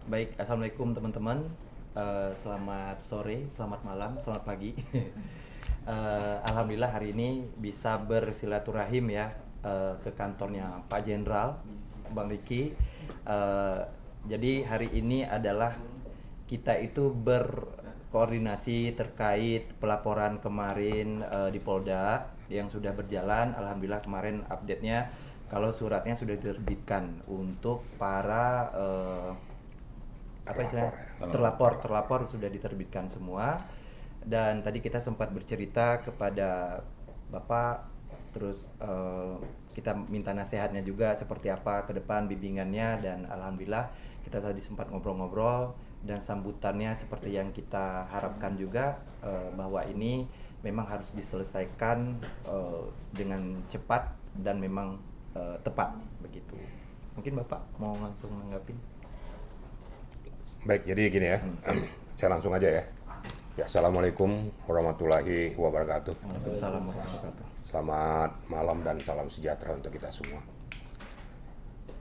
Baik, assalamualaikum teman-teman. Selamat sore, selamat malam, selamat pagi. Alhamdulillah hari ini bisa bersilaturahim ya ke kantornya Pak Jenderal, Bang Riki. Eh, jadi hari ini adalah kita itu berkoordinasi terkait pelaporan kemarin di Polda yang sudah berjalan. Alhamdulillah kemarin update-nya kalau suratnya sudah diterbitkan untuk para apa istilahnya terlapor sudah diterbitkan semua. Dan tadi kita sempat bercerita kepada Bapak, terus kita minta nasihatnya juga seperti apa ke depan bimbingannya, dan alhamdulillah kita tadi sempat ngobrol-ngobrol dan sambutannya seperti yang kita harapkan juga, bahwa ini memang harus diselesaikan dengan cepat dan memang tepat begitu. Mungkin Bapak mau langsung menanggapi. Baik, jadi gini ya, saya langsung aja ya. Ya, Assalamualaikum warahmatullahi wabarakatuh. Waalaikumsalam warahmatullahi wabarakatuh. Selamat malam dan salam sejahtera untuk kita semua.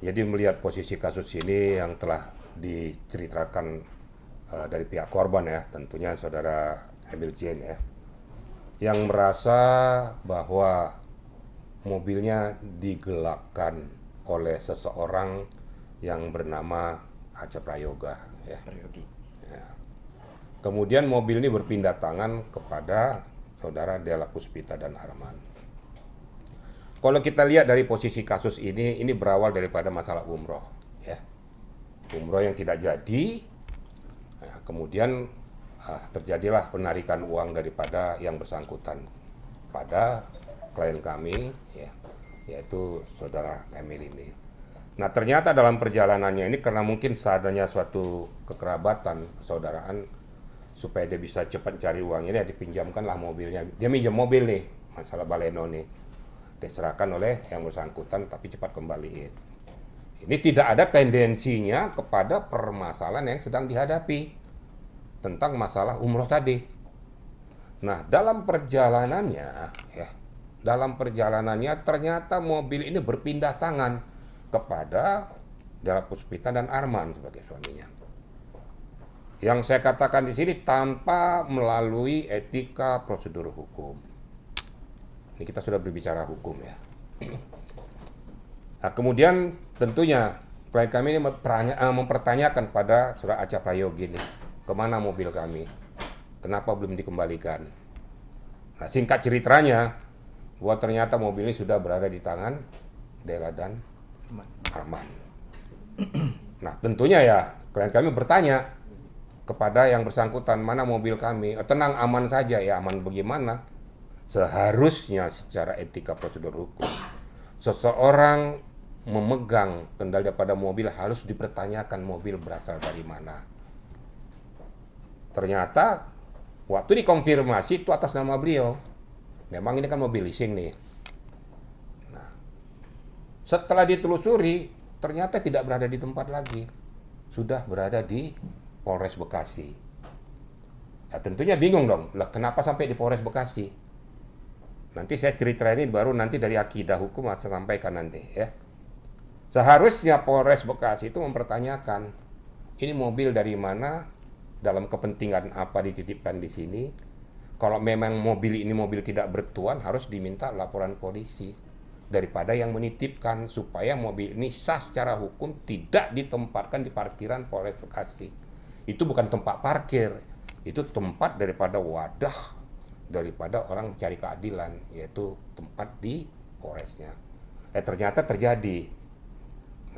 Jadi melihat posisi kasus ini yang telah diceritakan dari pihak korban ya, tentunya saudara Emil Jane ya, yang merasa bahwa mobilnya digelapkan oleh seseorang yang bernama Acep Prayoga ya. Prayogi. Kemudian mobil ini berpindah tangan kepada saudara Della Puspita dan Arman. Kalau kita lihat dari posisi kasus ini berawal daripada masalah umroh ya. Umroh yang tidak jadi, kemudian terjadilah penarikan uang daripada yang bersangkutan pada klien kami ya, yaitu saudara Emil ini. Nah, ternyata dalam perjalanannya ini karena mungkin seadanya suatu kekerabatan persaudaraan, supaya dia bisa cepat cari uang ini, dipinjamkanlah mobilnya. Dia minjam mobil nih, masalah Baleno nih, diserahkan oleh yang bersangkutan tapi cepat kembaliin. Ini tidak ada tendensinya kepada permasalahan yang sedang dihadapi tentang masalah umroh tadi. Nah, dalam perjalanannya ternyata mobil ini berpindah tangan kepada Della Puspita dan Arman sebagai suaminya. Yang saya katakan di sini tanpa melalui etika prosedur hukum. Ini kita sudah berbicara hukum ya. Nah, kemudian tentunya klien kami ini mempertanyakan pada saudara Acep Prayogi ini, kemana mobil kami? Kenapa belum dikembalikan? Nah, singkat ceritanya, bahwa ternyata mobil ini sudah berada di tangan Della dan Arman. Nah, tentunya ya klien kami bertanya kepada yang bersangkutan, mana mobil kami? Tenang, aman saja. Ya, aman bagaimana? Seharusnya secara etika prosedur hukum, seseorang memegang kendali pada mobil harus dipertanyakan mobil berasal dari mana. Ternyata waktu dikonfirmasi itu atas nama beliau. Memang ini kan mobil leasing nih. Setelah ditelusuri, ternyata tidak berada di tempat lagi. Sudah berada di Polres Bekasi. Ya, tentunya bingung dong, lah kenapa sampai di Polres Bekasi? Nanti saya cerita ini baru nanti dari akidah hukum saya sampaikan nanti ya. Seharusnya Polres Bekasi itu mempertanyakan, ini mobil dari mana, dalam kepentingan apa dititipkan di sini. Kalau memang mobil ini mobil tidak bertuan, harus diminta laporan polisi daripada yang menitipkan, supaya mobil ini sah secara hukum tidak ditempatkan di parkiran Polres Bekasi. Itu bukan tempat parkir, itu tempat daripada wadah daripada orang mencari keadilan, yaitu tempat di Polresnya. Ternyata terjadi.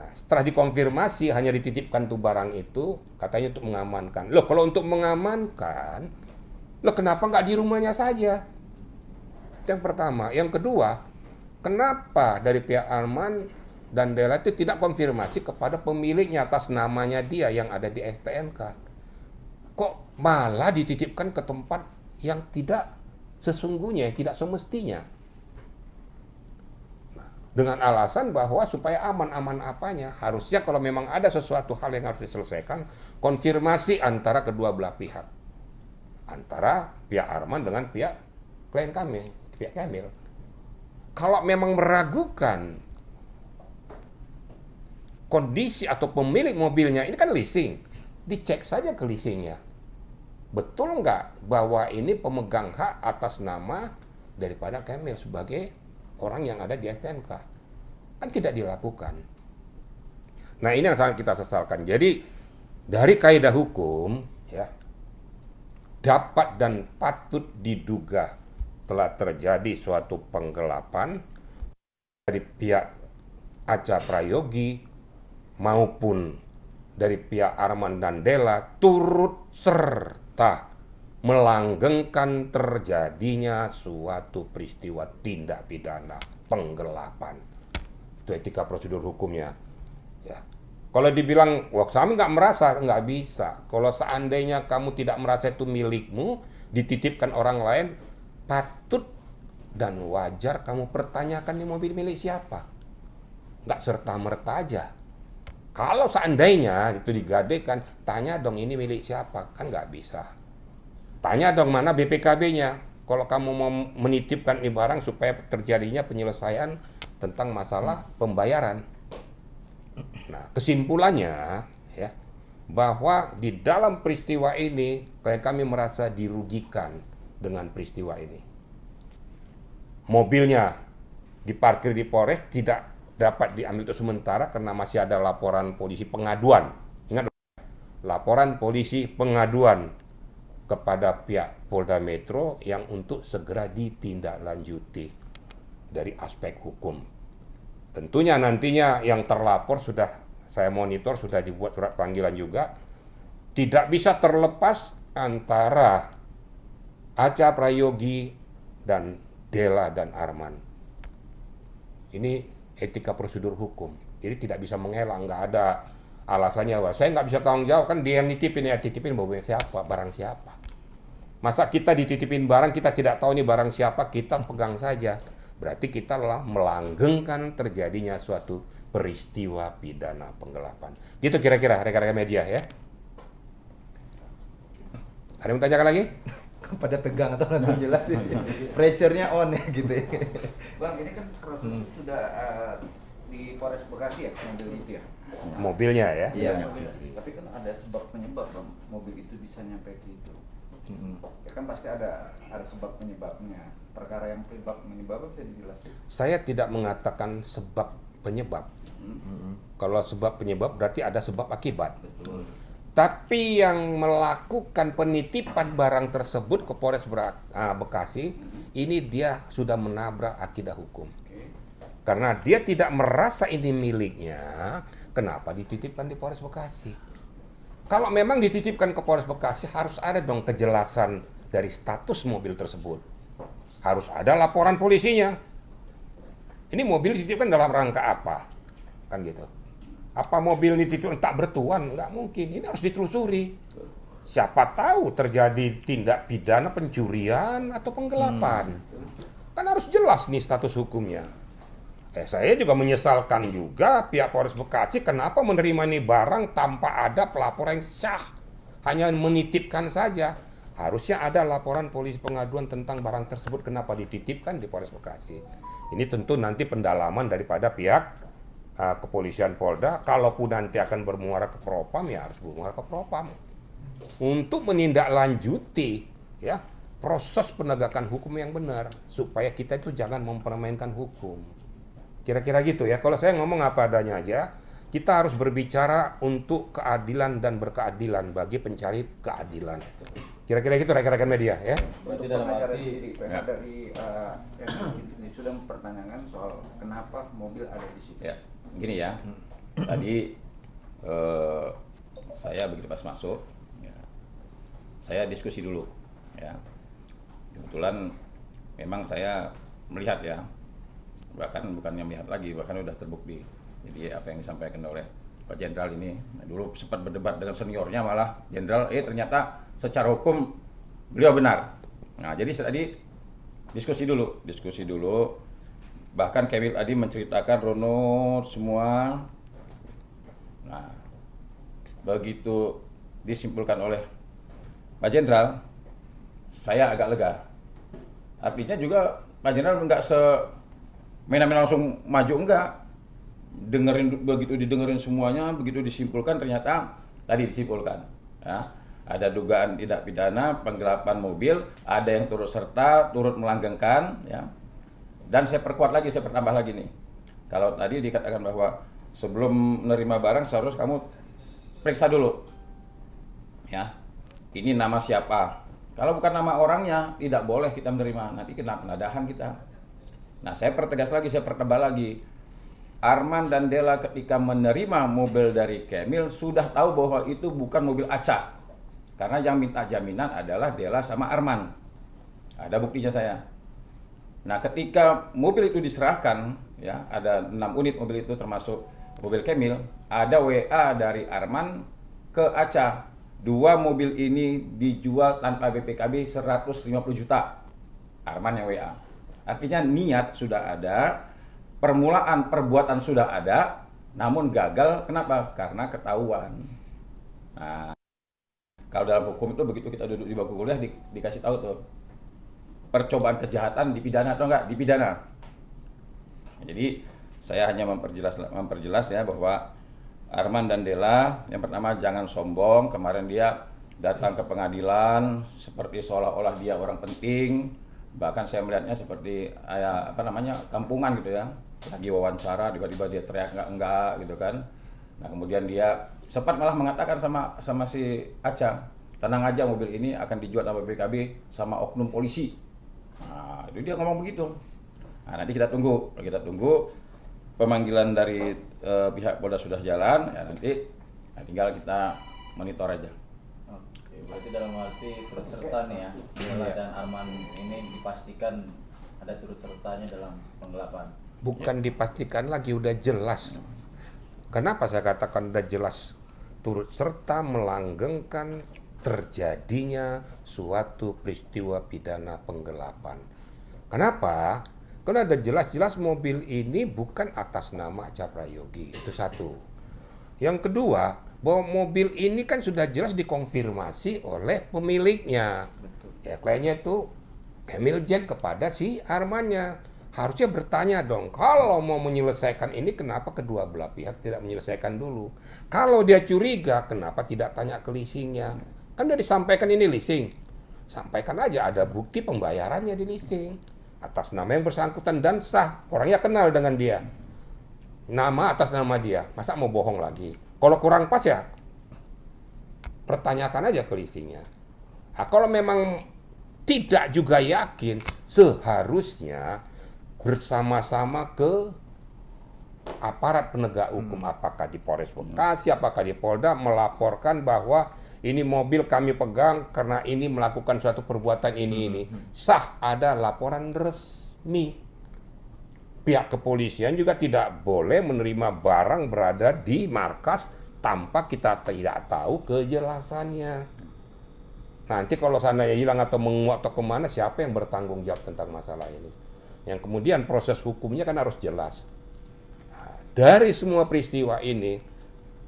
Nah, setelah dikonfirmasi hanya dititipkan tuh barang itu, katanya untuk mengamankan. Loh, kalau untuk mengamankan, loh kenapa nggak di rumahnya saja? Yang pertama. Yang kedua, kenapa dari pihak Arman dan Della itu tidak konfirmasi kepada pemiliknya atas namanya dia yang ada di STNK? Kok malah dititipkan ke tempat yang tidak sesungguhnya, yang tidak semestinya? Nah, dengan alasan bahwa supaya aman-aman apanya? Harusnya kalau memang ada sesuatu hal yang harus diselesaikan, konfirmasi antara kedua belah pihak. Antara pihak Arman dengan pihak klien kami, pihak Emil. Kalau memang meragukan kondisi atau pemilik mobilnya, ini kan leasing, dicek saja ke leasingnya. Betul nggak bahwa ini pemegang hak atas nama daripada Kamil sebagai orang yang ada di STNK? Kan tidak dilakukan. Nah, ini yang sangat kita sesalkan. Jadi dari kaidah hukum, ya, dapat dan patut diduga telah terjadi suatu penggelapan dari pihak Acha Prayogi maupun dari pihak Arman dan Della turut serta melanggengkan terjadinya suatu peristiwa tindak pidana penggelapan. Itu etika prosedur hukumnya. Ya. Kalau dibilang, wah kami nggak merasa, nggak bisa. Kalau seandainya kamu tidak merasa itu milikmu, dititipkan orang lain, patut dan wajar kamu pertanyakan ini mobil milik siapa. Nggak serta-merta aja. Kalau seandainya itu digadekan, tanya dong ini milik siapa, kan nggak bisa. Tanya dong mana BPKB-nya. Kalau kamu mau menitipkan ini barang supaya terjadinya penyelesaian tentang masalah pembayaran. Nah, kesimpulannya ya bahwa di dalam peristiwa ini kami merasa dirugikan dengan peristiwa ini. Mobilnya diparkir di Polres tidak dapat diambil untuk sementara karena masih ada laporan polisi pengaduan. Ingat, laporan polisi pengaduan kepada pihak Polda Metro yang untuk segera ditindaklanjuti dari aspek hukum. Tentunya nantinya yang terlapor sudah saya monitor, sudah dibuat surat panggilan juga. Tidak bisa terlepas antara Acha Prayogi dan Della dan Arman. Ini etika prosedur hukum. Jadi tidak bisa mengelak, nggak ada alasannya. Wah, saya nggak bisa tanggung jawab, kan dia yang nitipin, ya titipin mobil siapa, barang siapa. Masa kita dititipin barang, kita tidak tahu ini barang siapa, kita pegang saja. Berarti kita telah melanggengkan terjadinya suatu peristiwa pidana penggelapan. Gitu kira-kira rekan-rekan media ya. Ada yang tanyakan lagi? Pada tegang atau langsung jelasin. Pressure-nya on ya gitu ya. Bang, ini kan proses sudah di Polres Bekasi ya, mobil itu ya? Mobilnya ya? Iya. Tapi kan ada sebab penyebab bang, mobil itu bisa nyampe ke itu. Ya kan pasti ada sebab penyebabnya. Perkara yang menyebabnya bisa dijelasin. Saya tidak mengatakan sebab penyebab. Kalau sebab penyebab berarti ada sebab akibat. Betul. Tapi yang melakukan penitipan barang tersebut ke Polres Bekasi, ini dia sudah menabrak akidah hukum. Oke. Karena dia tidak merasa ini miliknya, kenapa dititipkan di Polres Bekasi? Kalau memang dititipkan ke Polres Bekasi, harus ada dong kejelasan dari status mobil tersebut. Harus ada laporan polisinya. Ini mobil dititipkan dalam rangka apa? Kan gitu. Apa mobil dititipkan tak bertuan? Nggak mungkin. Ini harus ditelusuri. Siapa tahu terjadi tindak pidana pencurian atau penggelapan. Kan harus jelas nih status hukumnya. Saya juga menyesalkan juga pihak Polres Bekasi kenapa menerima ini barang tanpa ada pelapor yang sah. Hanya menitipkan saja. Harusnya ada laporan polisi pengaduan tentang barang tersebut kenapa dititipkan di Polres Bekasi. Ini tentu nanti pendalaman daripada pihak kepolisian Polda. Kalaupun nanti akan bermuara ke Propam, ya harus bermuara ke Propam. Untuk menindaklanjuti ya proses penegakan hukum yang benar. Supaya kita itu jangan mempermainkan hukum. Kira-kira gitu ya. Kalau saya ngomong apa adanya aja, kita harus berbicara untuk keadilan dan berkeadilan bagi pencari keadilan. Kira-kira gitu rekan-rekan media ya. Berarti dalam arti dari yang sendiri sudah mempertanyakan soal kenapa mobil ada di situ. Ya, gini ya. Tadi saya begitu pas masuk, ya, saya diskusi dulu. Ya, kebetulan memang saya melihat ya, bahkan bukannya melihat lagi, bahkan sudah terbukti. Jadi apa yang disampaikan oleh Pak Jenderal ini, dulu sempat berdebat dengan seniornya malah Jenderal, ternyata secara hukum beliau benar. Nah, jadi tadi diskusi dulu. Bahkan Kamil Adi menceritakan runut semua. Nah, begitu disimpulkan oleh Pak Jenderal, saya agak lega. Artinya juga Pak Jenderal enggak semena-mena langsung maju, enggak. Begitu didengerin semuanya, begitu disimpulkan ternyata tadi disimpulkan ya. Ada dugaan tindak pidana penggelapan mobil, ada yang turut serta, turut melanggengkan, ya. Dan saya perkuat lagi, saya pertambah lagi nih. Kalau tadi dikatakan bahwa sebelum menerima barang seharusnya kamu periksa dulu, ya. Ini nama siapa? Kalau bukan nama orangnya, tidak boleh kita menerima. Nanti kena penadahan kita. Nah, saya pertegas lagi, saya pertebal lagi. Arman dan Dela ketika menerima mobil dari Kemil sudah tahu bahwa itu bukan mobil acak. Karena yang minta jaminan adalah Dela sama Arman. Ada buktinya saya. Nah, ketika mobil itu diserahkan, ya, ada 6 unit mobil itu termasuk mobil Kemil, ada WA dari Arman ke Aca. 2 mobil ini dijual tanpa BPKB 150 juta. Arman yang WA. Artinya niat sudah ada, permulaan perbuatan sudah ada, namun gagal. Kenapa? Karena ketahuan. Nah, kalau dalam hukum itu begitu kita duduk di bangku kuliah dikasih tahu tuh percobaan kejahatan dipidana atau enggak? Dipidana. Jadi saya hanya memperjelas ya bahwa Arman dan Dela yang pertama jangan sombong. Kemarin dia datang ke pengadilan seperti seolah-olah dia orang penting. Bahkan saya melihatnya seperti kampungan gitu ya. Lagi wawancara tiba-tiba dia teriak enggak gitu kan. Nah, kemudian dia sempat malah mengatakan sama si Aca, tenang aja mobil ini akan dijual sama BPKB sama oknum polisi. Nah, itu dia ngomong begitu. Nah, nanti kita tunggu pemanggilan dari pihak Polda sudah jalan, ya nanti tinggal kita monitor aja. Oke, berarti dalam arti turut serta nih ya, Dela dan Arman ini dipastikan ada turut sertanya dalam penggelapan. Bukan dipastikan lagi, udah jelas. Kenapa saya katakan udah jelas turut serta melanggengkan terjadinya suatu peristiwa pidana penggelapan. Kenapa? Karena ada jelas-jelas mobil ini bukan atas nama Aca Prayogi, itu satu. Yang kedua, bahwa mobil ini kan sudah jelas dikonfirmasi oleh pemiliknya. Ya, kliennya itu Kemil Jen kepada si Armannya. Harusnya bertanya dong, kalau mau menyelesaikan ini kenapa kedua belah pihak tidak menyelesaikan dulu? Kalau dia curiga, kenapa tidak tanya ke leasingnya? Kan udah disampaikan ini leasing. Sampaikan aja ada bukti pembayarannya di leasing. Atas nama yang bersangkutan dan sah. Orangnya kenal dengan dia. Nama atas nama dia. Masa mau bohong lagi? Kalau kurang pas ya, pertanyakan aja ke leasingnya. Nah, kalau memang tidak juga yakin, seharusnya bersama-sama ke aparat penegak hukum, apakah di Polres Bekasi, apakah di Polda, melaporkan bahwa ini mobil kami pegang karena ini melakukan suatu perbuatan ini. Sah, ada laporan resmi. Pihak kepolisian juga tidak boleh menerima barang berada di markas tanpa kita tidak tahu kejelasannya. Nanti kalau seandainya hilang atau menguap atau kemana, siapa yang bertanggung jawab tentang masalah ini? Yang kemudian proses hukumnya kan harus jelas. Nah, dari semua peristiwa ini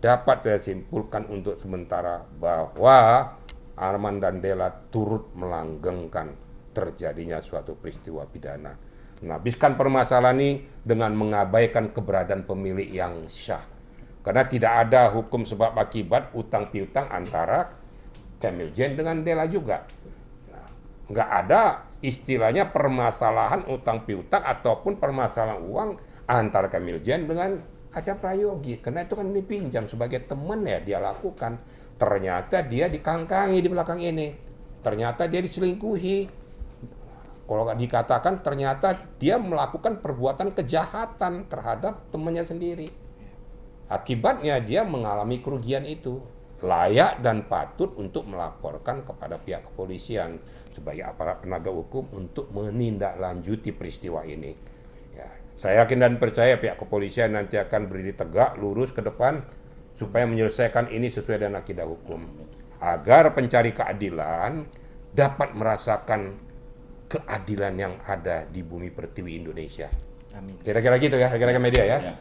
dapat saya simpulkan untuk sementara bahwa Arman dan Dela turut melanggengkan terjadinya suatu peristiwa pidana. Menghabiskan permasalahan ini dengan mengabaikan keberadaan pemilik yang syah. Karena tidak ada hukum sebab akibat utang piutang antara Kemil Jen dengan Dela juga. Nah, nggak ada istilahnya permasalahan utang piutang ataupun permasalahan uang antara Kemil Jen dengan Aca Prayogi. Karena itu kan dipinjam sebagai teman ya dia lakukan. Ternyata dia dikangkangi di belakang ini. Ternyata dia diselingkuhi. Kalau dikatakan ternyata dia melakukan perbuatan kejahatan terhadap temannya sendiri. Akibatnya dia mengalami kerugian itu. Layak dan patut untuk melaporkan kepada pihak kepolisian sebagai aparat penegak hukum untuk menindaklanjuti peristiwa ini. Ya, saya yakin dan percaya pihak kepolisian nanti akan berdiri tegak, lurus ke depan supaya menyelesaikan ini sesuai dengan akidah hukum. Agar pencari keadilan dapat merasakan keadilan yang ada di bumi pertiwi Indonesia. Amin. Kira-kira gitu ya, kira-kira media ya. Ya.